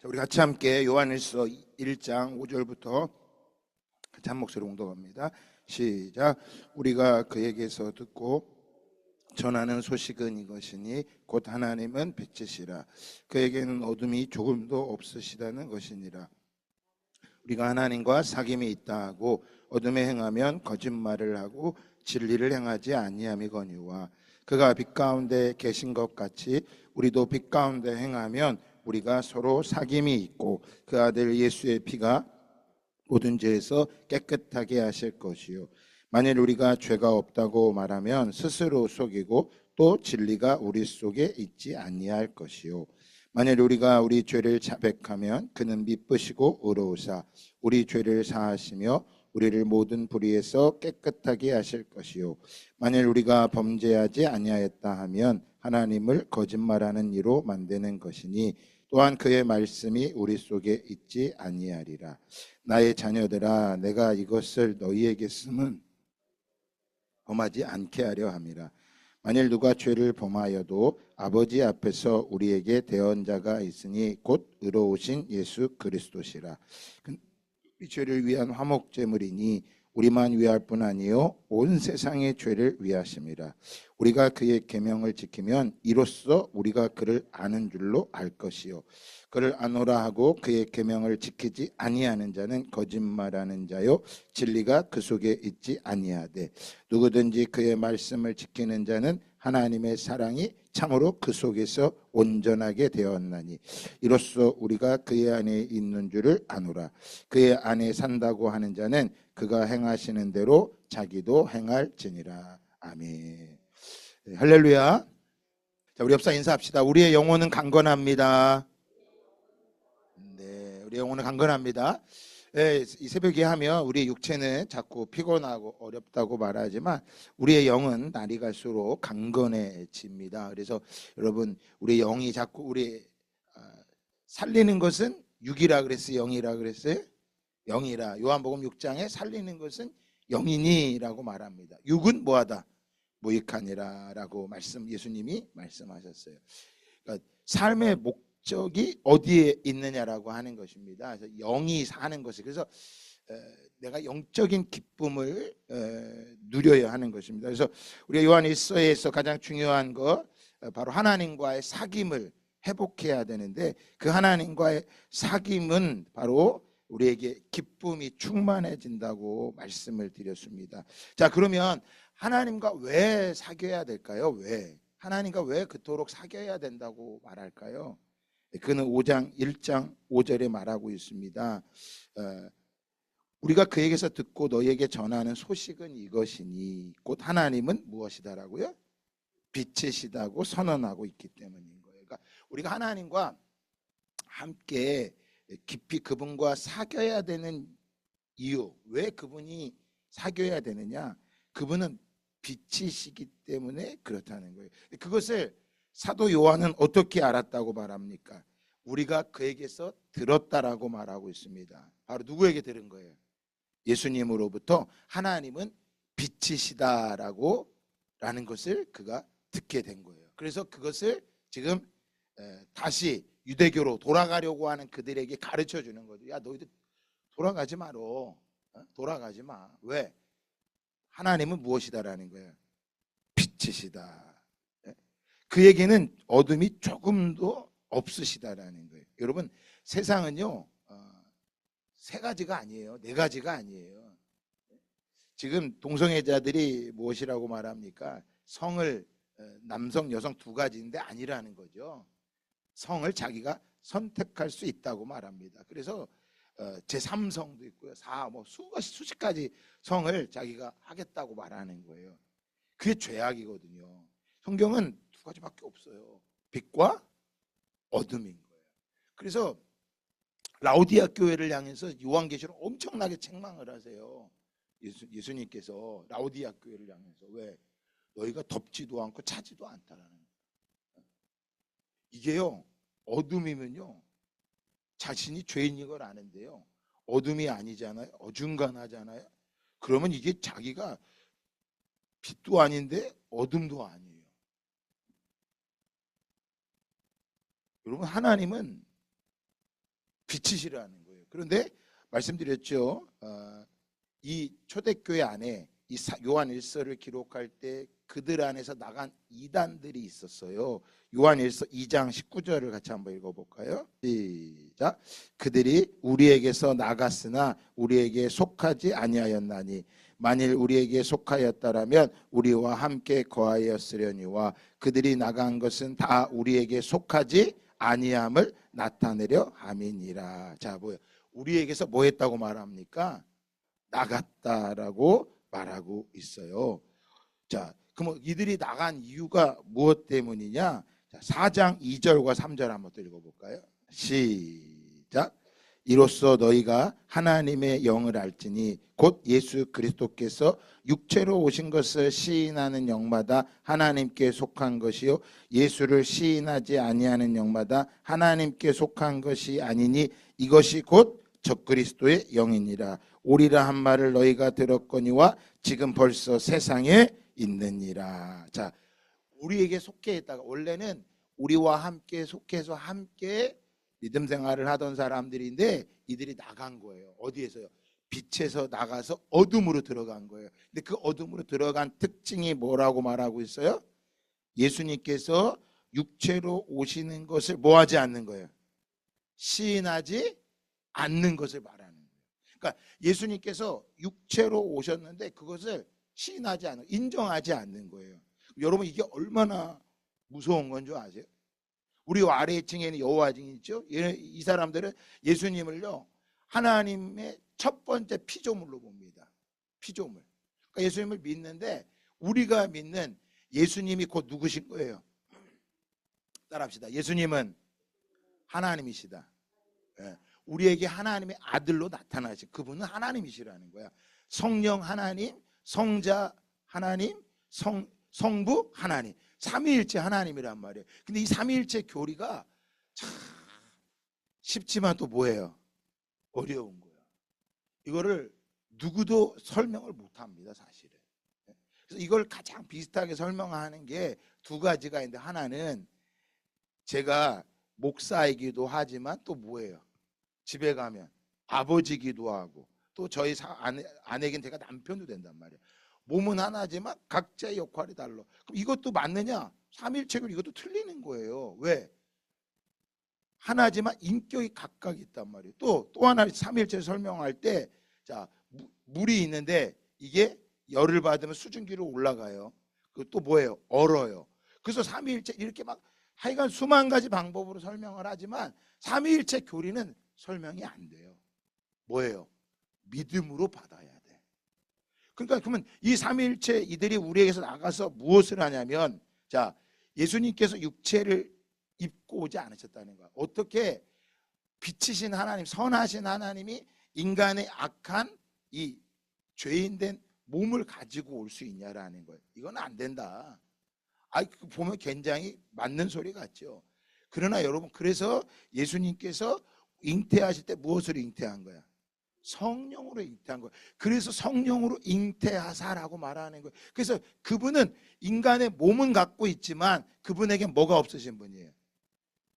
자, 우리 같이 함께 요한일서 1장 5절부터 같이 한 목소리로 봉독합니다. 시작. 우리가 그에게서 듣고 전하는 소식은 이것이니 곧 하나님은 빛이시라. 그에게는 어둠이 조금도 없으시다는 것이니라. 우리가 하나님과 사귐이 있다 하고 어둠에 행하면 거짓말을 하고 진리를 행하지 아니함이거니와 그가 빛 가운데 계신 것 같이 우리도 빛 가운데 행하면 우리가 서로 사귐이 있고 그 아들 예수의 피가 모든 죄에서 깨끗하게 하실 것이요 만일 우리가 죄가 없다고 말하면 스스로 속이고 또 진리가 우리 속에 있지 아니할 것이요 만일 우리가 우리 죄를 자백하면 그는 미쁘시고 의로우사 우리 죄를 사하시며 우리를 모든 불의에서 깨끗하게 하실 것이요 만일 우리가 범죄하지 아니하였다 하면 하나님을 거짓말하는 이로 만드는 것이니 또한 그의 말씀이 우리 속에 있지 아니하리라. 나의 자녀들아 내가 이것을 너희에게 쓰면 범하지 않게 하려 함이라. 만일 누가 죄를 범하여도 아버지 앞에서 우리에게 대언자가 있으니 곧 의로우신 예수 그리스도시라. 이 죄를 위한 화목제물이니 우리만 위할 뿐 아니요 온 세상의 죄를 위하심이라. 우리가 그의 계명을 지키면 이로써 우리가 그를 아는 줄로 알 것이요 그를 아노라 하고 그의 계명을 지키지 아니하는 자는 거짓말하는 자요 진리가 그 속에 있지 아니하되 누구든지 그의 말씀을 지키는 자는 하나님의 사랑이 참으로 그 속에서 온전하게 되었나니 이로써 우리가 그의 안에 있는 줄을 아노라. 그의 안에 산다고 하는 자는 그가 행하시는 대로 자기도 행할지니라. 아멘. 네, 할렐루야. 자, 우리 옆사 인사합시다. 우리의 영혼은 강건합니다. 네, 우리 영혼은 강건합니다. 네, 이 새벽에 하면 우리의 육체는 자꾸 피곤하고 어렵다고 말하지만 우리의 영은 날이 갈수록 강건해집니다. 그래서 여러분 우리 영이 자꾸 우리 살리는 것은 육이라 그랬어요? 영이라 그랬어요? 영이라. 요한복음 6장에 살리는 것은 영이니라고 말합니다. 육은 뭐하다? 무익하니라라고 예수님이 말씀하셨어요. 그러니까 삶의 목적이 어디에 있느냐라고 하는 것입니다. 그래서 영이 사는 것이 그래서 내가 영적인 기쁨을 누려야 하는 것입니다. 그래서 우리가 요한일서에서 가장 중요한 거 바로 하나님과의 사귐을 회복해야 되는데 그 하나님과의 사귐은 바로 우리에게 기쁨이 충만해진다고 말씀을 드렸습니다. 자, 그러면 하나님과 왜 사귀어야 될까요? 왜? 하나님과 왜 그토록 사귀어야 된다고 말할까요? 그는 5장 1장 5절에 말하고 있습니다. 우리가 그에게서 듣고 너희에게 전하는 소식은 이것이니 곧 하나님은 무엇이다라고요? 빛이시다고 선언하고 있기 때문인 거예요. 그러니까 우리가 하나님과 함께 깊이 그분과 사귀어야 되는 이유, 왜 그분이 사귀어야 되느냐? 그분은 빛이시기 때문에 그렇다는 거예요. 그것을 사도 요한은 어떻게 알았다고 말합니까? 우리가 그에게서 들었다라고 말하고 있습니다. 바로 누구에게 들은 거예요? 예수님으로부터 하나님은 빛이시다라고 라는 것을 그가 듣게 된 거예요. 그래서 그것을 지금 다시 유대교로 돌아가려고 하는 그들에게 가르쳐 주는 거죠. 야, 너희들 돌아가지 마로. 돌아가지 마. 왜? 하나님은 무엇이다라는 거예요? 빛이시다. 그에게는 어둠이 조금도 없으시다라는 거예요. 여러분, 세상은요 세 가지가 아니에요. 네 가지가 아니에요. 지금 동성애자들이 무엇이라고 말합니까? 성을 남성, 여성 두 가지인데 아니라는 거죠. 성을 자기가 선택할 수 있다고 말합니다. 그래서 제3성도 있고요. 수십 가지 성을 자기가 하겠다고 말하는 거예요. 그게 죄악이거든요. 성경은 두 가지밖에 없어요. 빛과 어둠인 거예요. 그래서 라오디아 교회를 향해서 요한계시록 엄청나게 책망을 하세요. 예수님께서 라오디아 교회를 향해서 왜? 너희가 덥지도 않고 차지도 않다라는 거예요. 이게요 어둠이면요 자신이 죄인인 걸 아는데요 어둠이 아니잖아요. 어중간하잖아요. 그러면 이게 자기가 빛도 아닌데 어둠도 아니에요. 여러분, 하나님은 빛이시라는 거예요. 그런데 말씀드렸죠. 이 초대교회 안에 이 요한 1서를 기록할 때 그들 안에서 나간 이단들이 있었어요. 요한 1서 2장 19절을 같이 한번 읽어볼까요? 시작. 그들이 우리에게서 나갔으나 우리에게 속하지 아니하였나니 만일 우리에게 속하였다라면 우리와 함께 거하였으려니와 그들이 나간 것은 다 우리에게 속하지 아니함을 나타내려 함이니라. 자, 뭐요? 우리에게서 뭐 했다고 말합니까? 나갔다라고 말하고 있어요. 자, 그럼 이들이 나간 이유가 무엇 때문이냐? 자, 4장 2절과 3절 한번 또 읽어볼까요? 시작. 이로써 너희가 하나님의 영을 알지니 곧 예수 그리스도께서 육체로 오신 것을 시인하는 영마다 하나님께 속한 것이요 예수를 시인하지 아니하는 영마다 하나님께 속한 것이 아니니 이것이 곧 적그리스도의 영이니라. 오리라 한 말을 너희가 들었거니와 지금 벌써 세상에 있느니라. 자, 우리에게 속해 있다가 원래는 우리와 함께 속해서 함께 믿음 생활을 하던 사람들인데 이들이 나간 거예요. 어디에서요? 빛에서 나가서 어둠으로 들어간 거예요. 근데 그 어둠으로 들어간 특징이 뭐라고 말하고 있어요? 예수님께서 육체로 오시는 것을 뭐 하지 않는 거예요? 시인하지 않는 것을 말하는 거예요. 그러니까 예수님께서 육체로 오셨는데 그것을 시인하지 않는, 인정하지 않는 거예요. 여러분 이게 얼마나 무서운 건 줄 아세요? 우리 아래층에는 여호와 증인 있죠. 이 사람들은 예수님을요 하나님의 첫 번째 피조물로 봅니다. 피조물. 그러니까 예수님을 믿는데 우리가 믿는 예수님이 곧 누구신 거예요? 따라합시다. 예수님은 하나님이시다. 예. 우리에게 하나님의 아들로 나타나신 그분은 하나님이시라는 거야. 성령 하나님, 성자 하나님, 성부 하나님. 삼위일체 하나님이란 말이에요. 근데 이 삼위일체 교리가 참 쉽지만 또 뭐예요? 어려운 거야. 이거를 누구도 설명을 못합니다, 사실은. 그래서 이걸 가장 비슷하게 설명하는 게 두 가지가 있는데 하나는 제가 목사이기도 하지만 또 뭐예요? 집에 가면 아버지기도 하고 또 저희 아내긴 제가 남편도 된단 말이에요. 몸은 하나지만 각자의 역할이 달라. 그럼 이것도 맞느냐? 삼일체교리 이것도 틀리는 거예요. 왜? 하나지만 인격이 각각 있단 말이에요. 또 하나 삼일체 설명할 때 자, 물이 있는데 이게 열을 받으면 수증기로 올라가요. 그 또 뭐예요? 얼어요. 그래서 삼위일체 이렇게 막 하여간 수만 가지 방법으로 설명을 하지만 삼위일체 교리는 설명이 안 돼요. 뭐예요? 믿음으로 받아야 돼. 그러니까 그러면 이 삼위일체 이들이 우리에게서 나가서 무엇을 하냐면 자, 예수님께서 육체를 입고 오지 않으셨다는 거야. 어떻게 빛이신 하나님, 선하신 하나님이 인간의 악한 이 죄인된 몸을 가지고 올 수 있냐라는 거예요. 이건 안 된다. 보면 굉장히 맞는 소리 같죠. 그러나 여러분, 그래서 예수님께서 잉태하실 때 무엇으로 잉태한 거야? 성령으로 잉태한 거예요. 그래서 성령으로 잉태하사라고 말하는 거예요. 그래서 그분은 인간의 몸은 갖고 있지만 그분에게 뭐가 없으신 분이에요?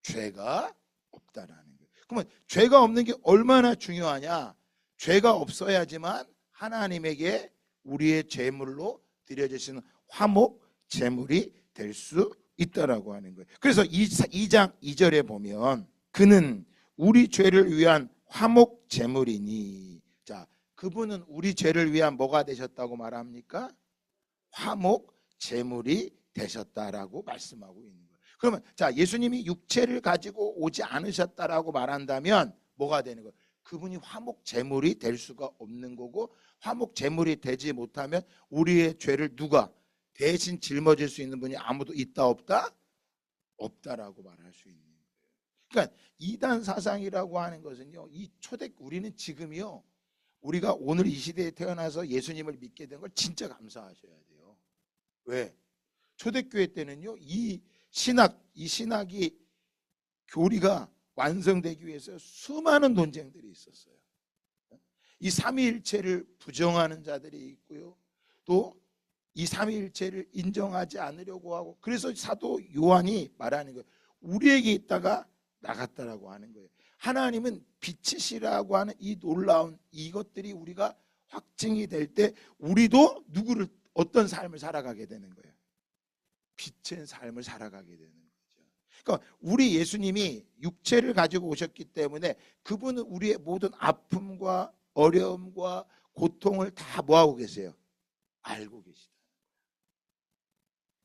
죄가 없다라는 거예요. 그러면 죄가 없는 게 얼마나 중요하냐? 죄가 없어야지만 하나님에게 우리의 제물로 드려지시는 화목 제물이 될 수 있다라고 하는 거예요. 그래서 2장 2절에 보면 그는 우리 죄를 위한 화목 제물이니, 자, 그분은 우리 죄를 위한 뭐가 되셨다고 말합니까? 화목 제물이 되셨다라고 말씀하고 있는 거예요. 그러면 자, 예수님이 육체를 가지고 오지 않으셨다라고 말한다면 뭐가 되는 거예요? 그분이 화목 제물이 될 수가 없는 거고, 화목 제물이 되지 못하면 우리의 죄를 누가 대신 짊어질 수 있는 분이 아무도 있다 없다? 없다라고 말할 수 있는 거예요. 그러니까 이단 사상이라고 하는 것은요, 이 우리는 지금이요, 우리가 오늘 이 시대에 태어나서 예수님을 믿게 된 걸 진짜 감사하셔야 돼요. 왜? 초대교회 때는요, 이 신학이 교리가 완성되기 위해서 수많은 논쟁들이 있었어요. 이 삼위일체를 부정하는 자들이 있고요, 또 이 삼위일체를 인정하지 않으려고 하고, 그래서 사도 요한이 말하는 거예요. 우리에게 있다가 나갔다라고 하는 거예요. 하나님은 빛이시라고 하는 이 놀라운 이것들이 우리가 확증이 될 때 우리도 누구를 어떤 삶을 살아가게 되는 거예요. 빛의 삶을 살아가게 되는 거죠. 그러니까 우리 예수님이 육체를 가지고 오셨기 때문에 그분은 우리의 모든 아픔과 어려움과 고통을 다 뭐하고 계세요? 알고 계시다.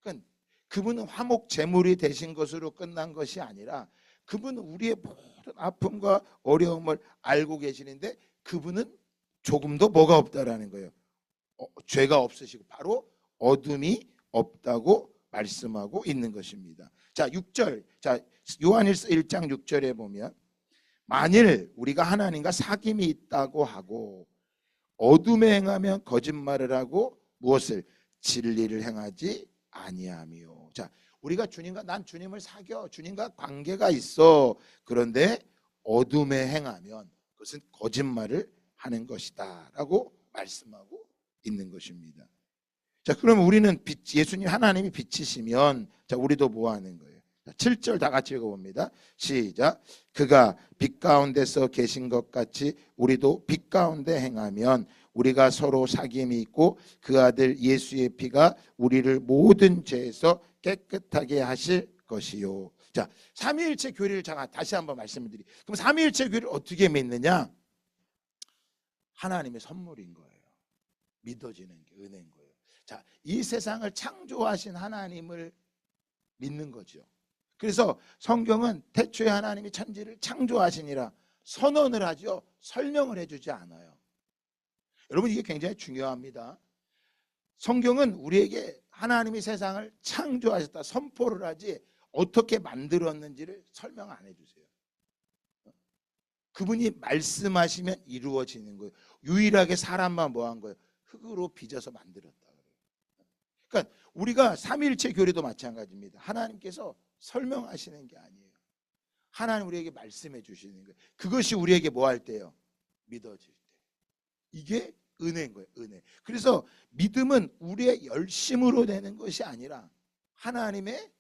그러니까 그분은 화목 제물이 되신 것으로 끝난 것이 아니라 그분은 우리의 모든 아픔과 어려움을 알고 계시는데 그분은 조금도 뭐가 없다라는 거예요. 죄가 없으시고 바로 어둠이 없다고 말씀하고 있는 것입니다. 자, 6절. 자, 요한일서 1장 6절에 보면 만일 우리가 하나님과 사귐이 있다고 하고 어둠에 행하면 거짓말을 하고 무엇을 진리를 행하지 아니하며. 자, 우리가 주님과 난 주님을 사겨 주님과 관계가 있어. 그런데 어둠에 행하면 그것은 거짓말을 하는 것이다라고 말씀하고 있는 것입니다. 자, 그럼 우리는 예수님 하나님이 빛이시면 자, 우리도 뭐 하는 거예요? 7절 다 같이 읽어봅니다. 시작. 그가 빛 가운데서 계신 것 같이 우리도 빛 가운데 행하면 우리가 서로 사귐이 있고 그 아들 예수의 피가 우리를 모든 죄에서 깨끗하게 하실 것이요. 자, 삼위일체 교리를 제가 다시 한번 말씀을 드리. 그럼 삼위일체 교리를 어떻게 믿느냐? 하나님의 선물인 거예요. 믿어지는 게 은혜인 거예요. 자, 이 세상을 창조하신 하나님을 믿는 거죠. 그래서 성경은 태초에 하나님이 천지를 창조하시니라 선언을 하죠. 설명을 해주지 않아요. 여러분, 이게 굉장히 중요합니다. 성경은 우리에게 하나님이 세상을 창조하셨다 선포를 하지 어떻게 만들었는지를 설명 안 해주세요. 그분이 말씀하시면 이루어지는 거예요. 유일하게 사람만 뭐 한 거예요? 흙으로 빚어서 만들었다. 그러니까 우리가 삼위일체 교리도 마찬가지입니다. 하나님께서 설명하시는 게 아니에요. 하나님 우리에게 말씀해 주시는 거예요. 그것이 우리에게 뭐 할 때요? 믿어질 때. 이게 은혜인 거예요. 은혜. 그래서 믿음은 우리의 열심으로 되는 것이 아니라 하나님의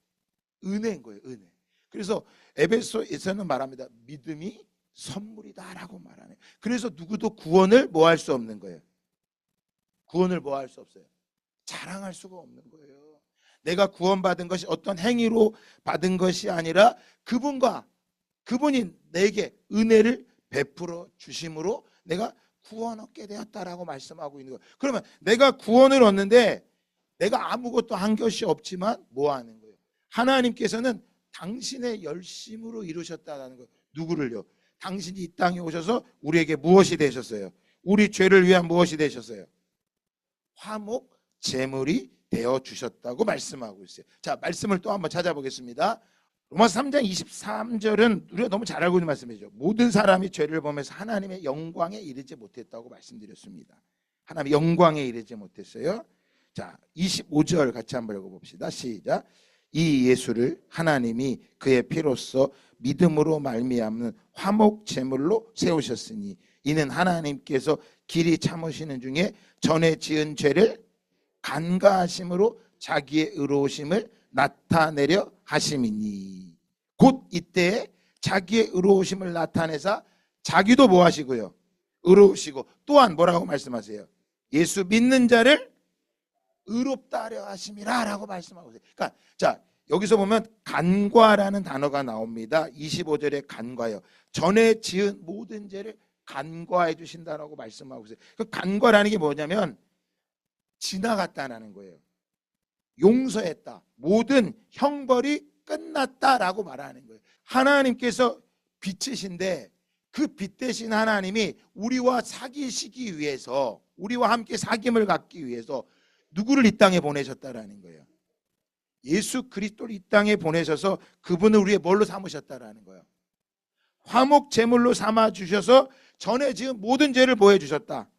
은혜인 거예요. 은혜. 그래서 에베소에서는 말합니다. 믿음이 선물이다라고 말하네요. 그래서 누구도 구원을 뭐 할 수 없는 거예요. 구원을 뭐 할 수 없어요. 자랑할 수가 없는 거예요. 내가 구원받은 것이 어떤 행위로 받은 것이 아니라 그분이 내게 은혜를 베풀어 주심으로 내가 구원 얻게 되었다라고 말씀하고 있는 거예요. 그러면 내가 구원을 얻는데 내가 아무것도 한 것이 없지만 뭐 하는 거예요? 하나님께서는 당신의 열심으로 이루셨다라는 거예요. 누구를요? 당신이 이 땅에 오셔서 우리에게 무엇이 되셨어요? 우리 죄를 위한 무엇이 되셨어요? 화목 제물이 되어 주셨다고 말씀하고 있어요. 자, 말씀을 또 한번 찾아보겠습니다. 로마서 3장 23절은 우리가 너무 잘 알고 있는 말씀이죠. 모든 사람이 죄를 범해서 하나님의 영광에 이르지 못했다고 말씀드렸습니다. 하나님의 영광에 이르지 못했어요. 자, 25절 같이 한번 읽어봅시다. 시작. 이 예수를 하나님이 그의 피로써 믿음으로 말미암는 화목 제물로 세우셨으니 이는 하나님께서 길이 참으시는 중에 전에 지은 죄를 간과하심으로 자기의 의로우심을 나타내려 하심이니 곧 이때에 자기의 의로우심을 나타내사 자기도 뭐 하시고요? 의로우시고 또한 뭐라고 말씀하세요? 예수 믿는 자를 의롭다 하려 하심이라 라고 말씀하고 있어요. 그러니까 자, 여기서 보면 간과라는 단어가 나옵니다. 25절에 간과요. 전에 지은 모든 죄를 간과해 주신다라고 말씀하고 있어요. 그 간과라는 게 뭐냐면 지나갔다라는 거예요. 용서했다. 모든 형벌이 끝났다라고 말하는 거예요. 하나님께서 빛이신데 그 빛 대신 하나님이 우리와 사귀시기 위해서 우리와 함께 사귐을 갖기 위해서 누구를 이 땅에 보내셨다라는 거예요. 예수 그리스도를 이 땅에 보내셔서 그분을 우리의 뭘로 삼으셨다라는 거예요. 화목 제물로 삼아 주셔서 전에 지은 모든 죄를 뭐 해주셨다?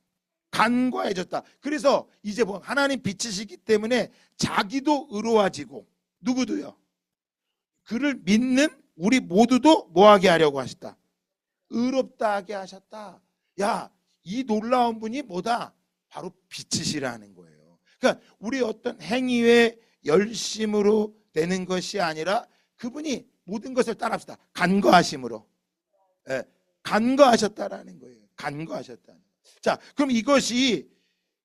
간과해줬다. 그래서 이제 뭐 하나님 빛이시기 때문에 자기도 의로워지고 누구도요? 그를 믿는 우리 모두도 뭐하게 하려고 하셨다? 의롭다 하게 하셨다. 야, 이 놀라운 분이 뭐다? 바로 빛이시라는 거예요. 그러니까 우리 어떤 행위의 열심으로 되는 것이 아니라 그분이 모든 것을 따라합시다. 간과하심으로. 예, 간거하셨다라는 거예요. 간거하셨다는. 자, 그럼 이것이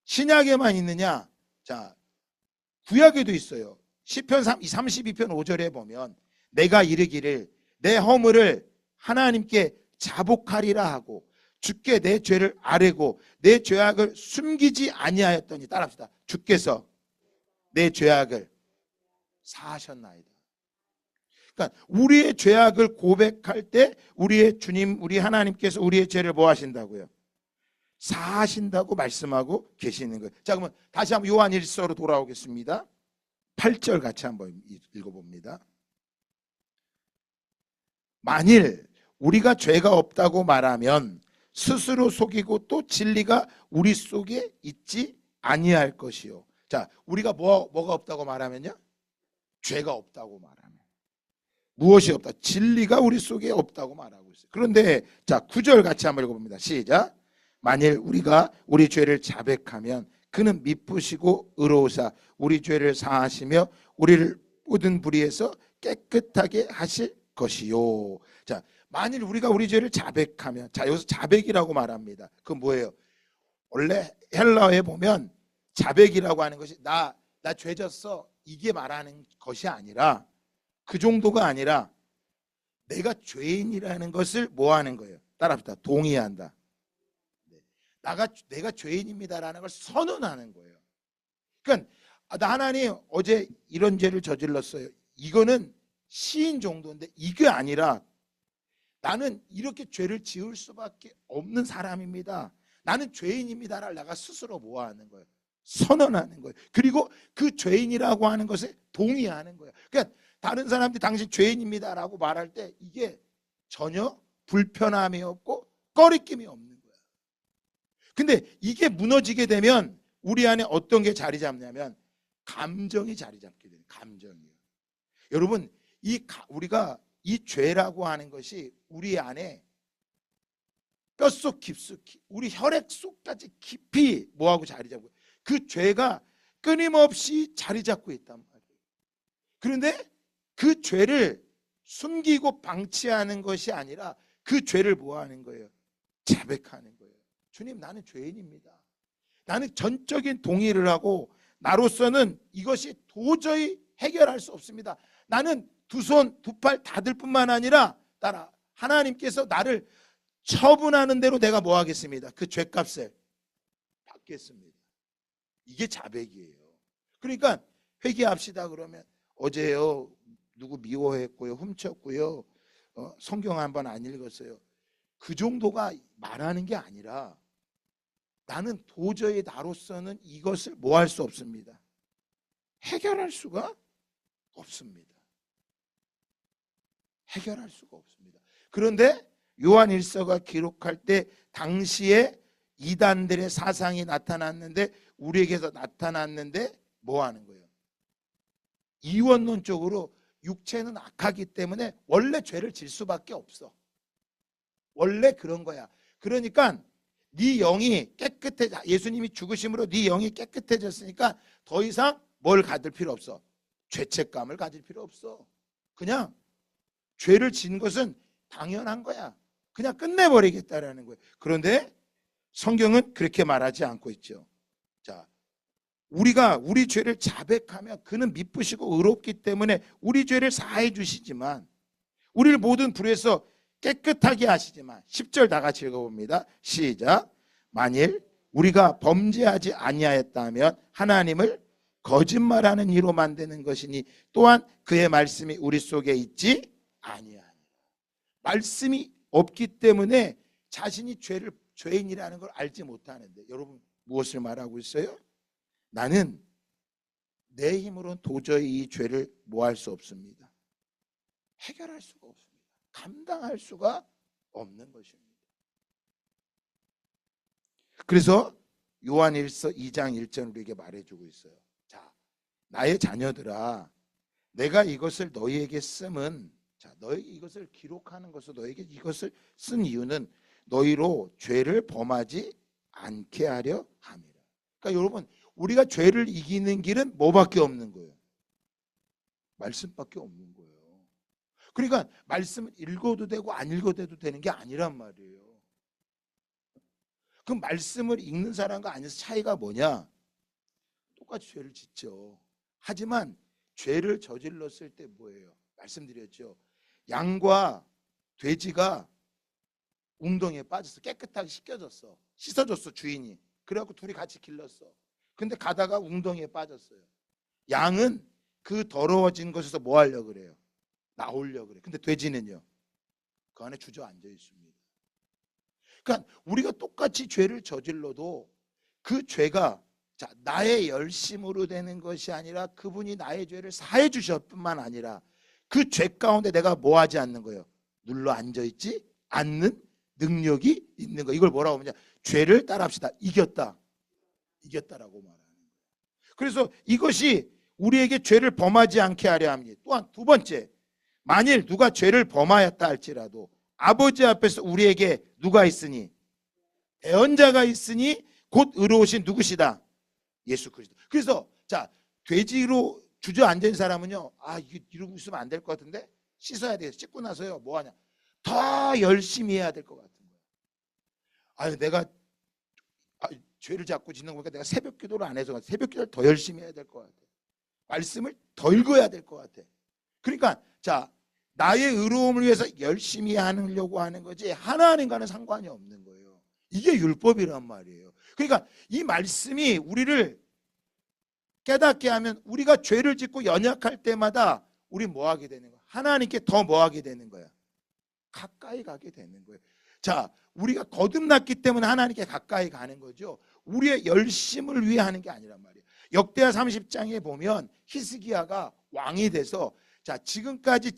신약에만 있느냐? 자, 구약에도 있어요. 시편 32편 5절에 보면 내가 이르기를 내 허물을 하나님께 자복하리라 하고 주께 내 죄를 아뢰고 내 죄악을 숨기지 아니하였더니, 따라합시다. 주께서 내 죄악을 사하셨나이다. 그러니까 우리의 죄악을 고백할 때 우리의 주님, 우리 하나님께서 우리의 죄를 뭐 하신다고요? 사하신다고 말씀하고 계시는 거예요. 자, 그러면 다시 한번 요한 1서로 돌아오겠습니다. 8절 같이 한번 읽어봅니다. 만일 우리가 죄가 없다고 말하면 스스로 속이고 또 진리가 우리 속에 있지 아니할 것이요. 자, 우리가 뭐가 없다고 말하면요? 죄가 없다고 말하면. 무엇이 없다? 진리가 우리 속에 없다고 말하고 있어요. 그런데 자, 9절 같이 한번 읽어봅니다. 시작. 만일 우리가 우리 죄를 자백하면 그는 미쁘시고 의로우사 우리 죄를 사하시며 우리를 모든 불의에서 깨끗하게 하실 것이요. 자, 만일 우리가 우리 죄를 자백하면, 자, 여기서 자백이라고 말합니다. 그건 뭐예요? 원래 헬라어에 보면 자백이라고 하는 것이 나 죄졌어 이게 말하는 것이 아니라, 그 정도가 아니라 내가 죄인이라는 것을 뭐 하는 거예요? 따라합시다. 동의한다. 내가 죄인입니다라는 걸 선언하는 거예요. 그러니까 나 하나님 어제 이런 죄를 저질렀어요. 이거는 시인 정도인데 이게 아니라 나는 이렇게 죄를 지을 수밖에 없는 사람입니다. 나는 죄인입니다를 내가 스스로 뭐 하는 거예요? 선언하는 거예요. 그리고 그 죄인이라고 하는 것에 동의하는 거예요. 그러니까 다른 사람들이 당신 죄인입니다라고 말할 때 이게 전혀 불편함이 없고 꺼리낌이 없는 거예요. 근데 이게 무너지게 되면 우리 안에 어떤 게 자리 잡냐면 감정이 자리 잡게 돼요. 감정이요. 여러분, 우리가 이 죄라고 하는 것이 우리 안에 뼛속 깊숙이, 우리 혈액 속까지 깊이 뭐하고 자리 잡고, 그 죄가 끊임없이 자리 잡고 있단 말이에요. 그런데 그 죄를 숨기고 방치하는 것이 아니라 그 죄를 뭐 하는 거예요? 자백하는 거예요. 주님, 나는 죄인입니다. 나는 전적인 동의를 하고 나로서는 이것이 도저히 해결할 수 없습니다. 나는 두 손, 두 팔 다 들 뿐만 아니라 따라 하나님께서 나를 처분하는 대로 내가 뭐 하겠습니다. 그 죄값을 받겠습니다. 이게 자백이에요. 그러니까 회개합시다 그러면 어제요 누구 미워했고요, 훔쳤고요, 성경 한번 안 읽었어요. 그 정도가 말하는 게 아니라 나는 도저히 나로서는 이것을 뭐 할 수 없습니다. 해결할 수가 없습니다. 해결할 수가 없습니다. 그런데 요한 1서가 기록할 때 당시에 이단들의 사상이 나타났는데, 우리에게서 나타났는데 뭐 하는 거예요? 이원론적으로 육체는 악하기 때문에 원래 죄를 질 수밖에 없어. 원래 그런 거야. 그러니까 네 영이 깨끗해져, 예수님이 죽으심으로 네 영이 깨끗해졌으니까 더 이상 뭘 가질 필요 없어. 죄책감을 가질 필요 없어. 그냥 죄를 진 것은 당연한 거야. 그냥 끝내버리겠다라는 거예요. 그런데 성경은 그렇게 말하지 않고 있죠. 자, 우리가 우리 죄를 자백하면 그는 미쁘시고 의롭기 때문에 우리 죄를 사해 주시지만, 우리를 모든 불에서 깨끗하게 하시지만, 10절 다 같이 읽어봅니다. 시작. 만일 우리가 범죄하지 아니하였다면 하나님을 거짓말하는 이로 만드는 것이니 또한 그의 말씀이 우리 속에 있지 아니하니라. 말씀이 없기 때문에 자신이 죄인이라는 걸 알지 못하는데, 여러분 무엇을 말하고 있어요? 나는 내 힘으로는 도저히 이 죄를 뭐 할 수 없습니다. 해결할 수가 없습니다. 감당할 수가 없는 것입니다. 그래서 요한 1서 2장 1절 우리에게 말해주고 있어요. 자, 나의 자녀들아, 내가 이것을 너희에게 쓰면, 자, 너희 이것을 기록하는 것을, 너희에게 이것을 쓴 이유는 너희로 죄를 범하지 않게 하려 함이라. 그러니까 여러분, 우리가 죄를 이기는 길은 뭐밖에 없는 거예요? 말씀밖에 없는 거예요. 그러니까 말씀을 읽어도 되고 안 읽어도 되는 게 아니란 말이에요. 그 말씀을 읽는 사람과 아닌 차이가 뭐냐? 똑같이 죄를 짓죠. 하지만 죄를 저질렀을 때 뭐예요? 말씀드렸죠. 양과 돼지가 웅덩이에 빠졌어. 깨끗하게 씻겨졌어. 씻어줬어, 주인이. 그래갖고 둘이 같이 길렀어. 근데 가다가 웅덩이에 빠졌어요. 양은 그 더러워진 곳에서 뭐 하려고 그래요? 나오려고 그래. 근데 돼지는요, 그 안에 주저앉아 있습니다. 그러니까 우리가 똑같이 죄를 저질러도 그 죄가 나의 열심으로 되는 것이 아니라 그분이 나의 죄를 사해 주셨을 뿐만 아니라 그 죄 가운데 내가 뭐 하지 않는 거예요? 눌러 앉아 있지 않는 능력이 있는 거. 이걸 뭐라고 하냐? 죄를 따라합시다. 이겼다. 이겼다라고 말하는 거예요. 그래서 이것이 우리에게 죄를 범하지 않게 하려 합니다. 또한 두 번째, 만일 누가 죄를 범하였다 할지라도 아버지 앞에서 우리에게 누가 있으니? 대언자가 있으니 곧 의로우신 누구시다? 예수 그리스도. 그래서 돼지로 주저앉은 사람은요, 이러고 있으면 안 될 것 같은데 씻어야 돼요. 씻고 나서요, 뭐 하냐? 더 열심히 해야 될 것 같은 거예요. 내가 죄를 잡고 짓는 거니까 내가 새벽 기도를 안 해서 새벽 기도를 더 열심히 해야 될 것 같아. 말씀을 더 읽어야 될 것 같아. 그러니까 나의 의로움을 위해서 열심히 하려고 하는 거지 하나님과는 상관이 없는 거예요. 이게 율법이란 말이에요. 그러니까 이 말씀이 우리를 깨닫게 하면 우리가 죄를 짓고 연약할 때마다 우리 뭐 하게 되는 거야? 하나님께 더 뭐 하게 되는 거야? 가까이 가게 되는 거예요. 우리가 거듭났기 때문에 하나님께 가까이 가는 거죠. 우리의 열심을 위해 하는 게 아니란 말이에요. 역대하 30장에 보면 히스기야가 왕이 돼서 지금까지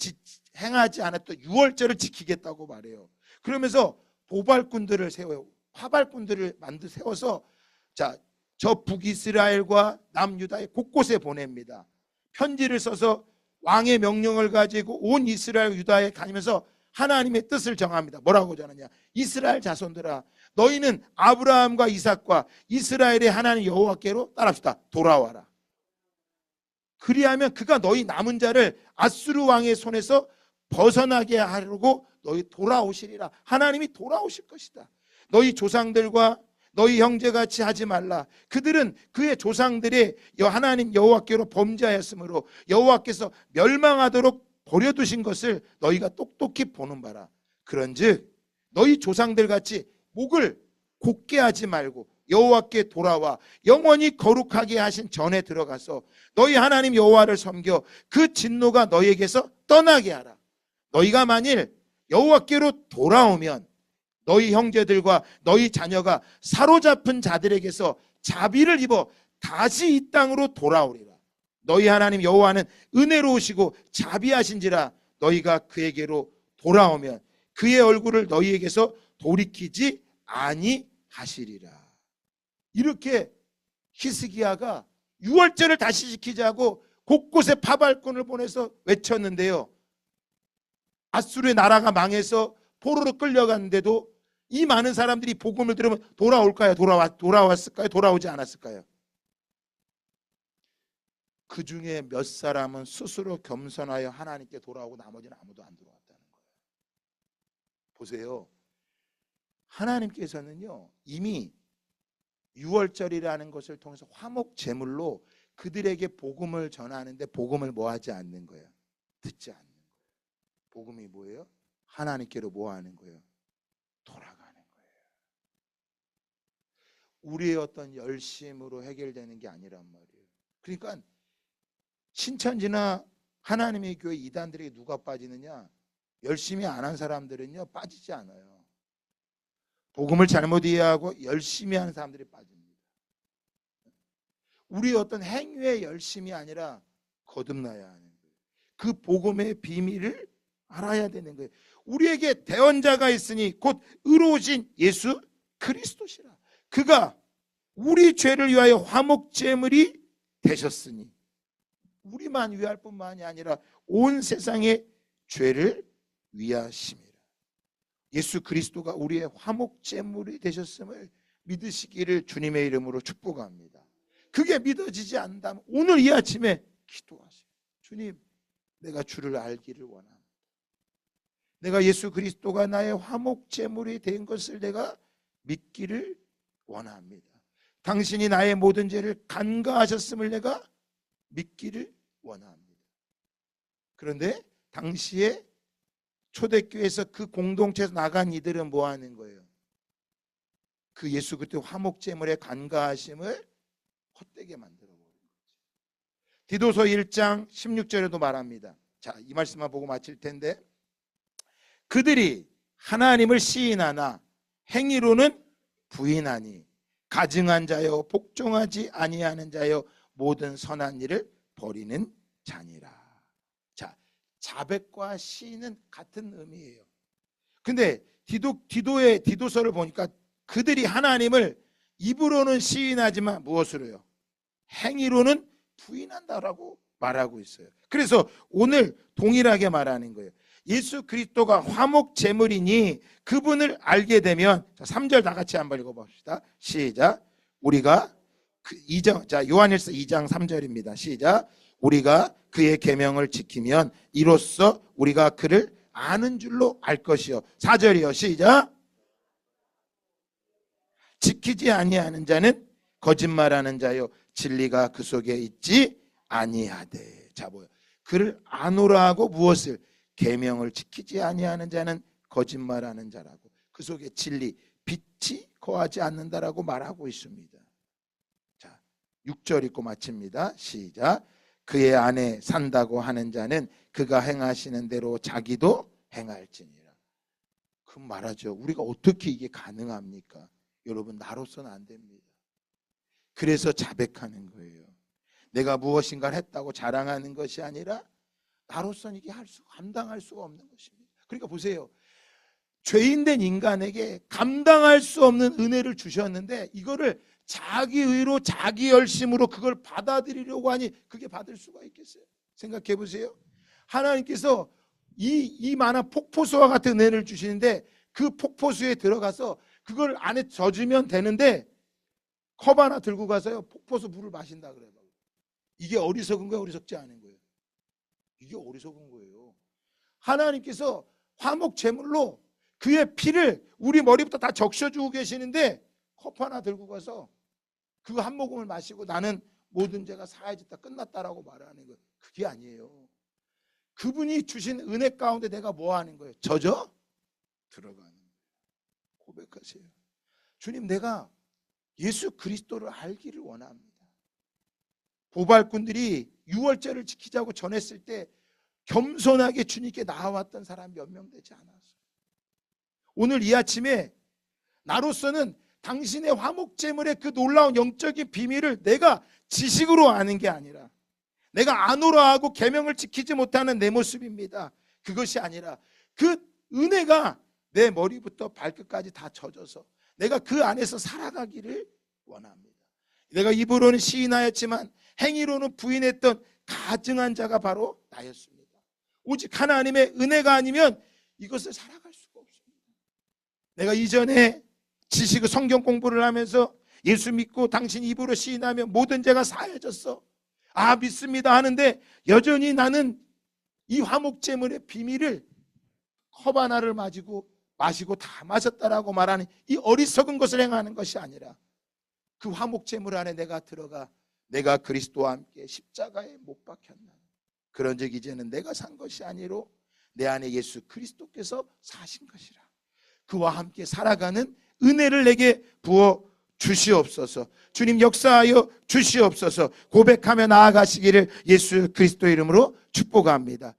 행하지 않았던 유월절을 지키겠다고 말해요. 그러면서 보발꾼들을 세워요. 화발꾼들을 세워서 저 북이스라엘과 남유다의 곳곳에 보냅니다. 편지를 써서 왕의 명령을 가지고 온 이스라엘 유다에 다니면서 하나님의 뜻을 정합니다. 뭐라고 전하냐? 이스라엘 자손들아, 너희는 아브라함과 이삭과 이스라엘의 하나님 여호와께로 따라합시다. 돌아와라. 그리하면 그가 너희 남은 자를 아수르 왕의 손에서 벗어나게 하려고 너희 돌아오시리라. 하나님이 돌아오실 것이다. 너희 조상들과 너희 형제같이 하지 말라. 그들은 그의 조상들의 하나님 여호와께로 범죄하였으므로 여호와께서 멸망하도록 버려두신 것을 너희가 똑똑히 보는 바라. 그런즉 너희 조상들같이 목을 곧게 하지 말고 여호와께 돌아와 영원히 거룩하게 하신 전에 들어가서 너희 하나님 여호와를 섬겨 그 진노가 너희에게서 떠나게 하라. 너희가 만일 여호와께로 돌아오면 너희 형제들과 너희 자녀가 사로잡힌 자들에게서 자비를 입어 다시 이 땅으로 돌아오리라. 너희 하나님 여호와는 은혜로우시고 자비하신지라 너희가 그에게로 돌아오면 그의 얼굴을 너희에게서 돌이키지 아니하시리라. 이렇게 히스기야가 유월절을 다시 지키자고 곳곳에 파발꾼을 보내서 외쳤는데요, 아수르의 나라가 망해서 포로로 끌려갔는데도 이 많은 사람들이 복음을 들으면 돌아올까요? 돌아왔을까요? 돌아오지 않았을까요? 그 중에 몇 사람은 스스로 겸손하여 하나님께 돌아오고 나머지는 아무도 안 돌아왔다는 거예요. 보세요. 하나님께서는요, 이미 유월절이라는 것을 통해서 화목 제물로 그들에게 복음을 전하는데 복음을 뭐 하지 않는 거예요? 듣지 않는 거예요. 복음이 뭐예요? 하나님께로 뭐 하는 거예요? 돌아가는 거예요. 우리의 어떤 열심으로 해결되는 게 아니란 말이에요. 그러니까 신천지나 하나님의 교회 이단들에게 누가 빠지느냐? 열심히 안 한 사람들은요 빠지지 않아요. 복음을 잘못 이해하고 열심히 하는 사람들이 빠집니다. 우리 어떤 행위의 열심이 아니라 거듭나야 하는 거예요. 그 복음의 비밀을 알아야 되는 거예요. 우리에게 대언자가 있으니 곧 의로우신 예수 그리스도시라. 그가 우리 죄를 위하여 화목제물이 되셨으니 우리만 위할 뿐만이 아니라 온 세상의 죄를 위하심이라. 예수 그리스도가 우리의 화목제물이 되셨음을 믿으시기를 주님의 이름으로 축복합니다. 그게 믿어지지 않는다면 오늘 이 아침에 기도하세요. 주님, 내가 주를 알기를 원합니다. 내가 예수 그리스도가 나의 화목제물이 된 것을 내가 믿기를 원합니다. 당신이 나의 모든 죄를 간과하셨음을 내가 믿기를 원합니다. 그런데 당시에 초대교회에서 그 공동체에서 나간 이들은 뭐 하는 거예요? 그 예수 그리스도 화목제물의 간과하심을 헛되게 만들어 버린 거죠. 디도서 1장 16절에도 말합니다. 자, 이 말씀만 보고 마칠 텐데, 그들이 하나님을 시인하나 행위로는 부인하니 가증한 자여 복종하지 아니하는 자여 모든 선한 일을 버리는 자니라. 자, 자백과 시인은 같은 의미예요. 근데 디도서를 보니까 그들이 하나님을 입으로는 시인하지만 무엇으로요? 행위로는 부인한다라고 말하고 있어요. 그래서 오늘 동일하게 말하는 거예요. 예수 그리스도가 화목 제물이니 그분을 알게 되면, 3절 다 같이 한번 읽어봅시다. 시작. 우리가 요한일서 2장 3절입니다. 시작. 우리가 그의 계명을 지키면 이로써 우리가 그를 아는 줄로 알 것이요. 4절이요. 시작. 지키지 아니하는 자는 거짓말하는 자요 진리가 그 속에 있지 아니하되. 자, 뭐요? 그를 아노라 하고 무엇을? 계명을 지키지 아니하는 자는 거짓말하는 자라고, 그 속에 진리, 빛이 거하지 않는다라고 말하고 있습니다. 자, 6절 읽고 마칩니다. 시작. 그의 안에 산다고 하는 자는 그가 행하시는 대로 자기도 행할지니라. 그럼 말하죠. 우리가 어떻게 이게 가능합니까? 여러분, 나로서는 안 됩니다. 그래서 자백하는 거예요. 내가 무엇인가를 했다고 자랑하는 것이 아니라 나로서는 이게 감당할 수가 없는 것입니다. 그러니까 보세요. 죄인된 인간에게 감당할 수 없는 은혜를 주셨는데 이거를 자기 의로 자기 열심으로 그걸 받아들이려고 하니 그게 받을 수가 있겠어요? 생각해 보세요. 하나님께서 이 많은 폭포수와 같은 은혜를 주시는데 그 폭포수에 들어가서 그걸 안에 젖으면 되는데 컵 하나 들고 가서요 폭포수 물을 마신다 그래요. 이게 어리석은 거예요? 어리석지 않은 거예요? 이게 어리석은 거예요. 하나님께서 화목 제물로 그의 피를 우리 머리부터 다 적셔주고 계시는데 컵 하나 들고 가서 그 한 모금을 마시고 나는 모든 죄가 사해졌다 끝났다라고 말하는 거예요. 그게 아니에요. 그분이 주신 은혜 가운데 내가 뭐 하는 거예요? 젖어 들어가는 거예요. 고백하세요. 주님, 내가 예수 그리스도를 알기를 원합니다. 보발꾼들이 유월절을 지키자고 전했을 때 겸손하게 주님께 나와왔던 사람 몇 명 되지 않았어요. 오늘 이 아침에 나로서는 당신의 화목제물의 그 놀라운 영적인 비밀을 내가 지식으로 아는 게 아니라 내가 아노라 하고 계명을 지키지 못하는 내 모습입니다. 그것이 아니라 그 은혜가 내 머리부터 발끝까지 다 젖어서 내가 그 안에서 살아가기를 원합니다. 내가 입으로는 시인하였지만 행위로는 부인했던 가증한 자가 바로 나였습니다. 오직 하나님의 은혜가 아니면 이것을 살아갈 수가 없습니다. 내가 이전에 지식의 성경 공부를 하면서 예수 믿고 당신 입으로 시인하면 모든 죄가 사해졌어. 아, 믿습니다 하는데 여전히 나는 이 화목제물의 비밀을 컵 하나를 마시고 다 마셨다라고 말하는 이 어리석은 것을 행하는 것이 아니라 그 화목제물 안에 내가 들어가 내가 그리스도와 함께 십자가에 못 박혔나. 그런즉 이제는 내가 산 것이 아니로 내 안에 예수 그리스도께서 사신 것이라. 그와 함께 살아가는 은혜를 내게 부어 주시옵소서. 주님, 역사하여 주시옵소서. 고백하며 나아가시기를 예수 그리스도 이름으로 축복합니다.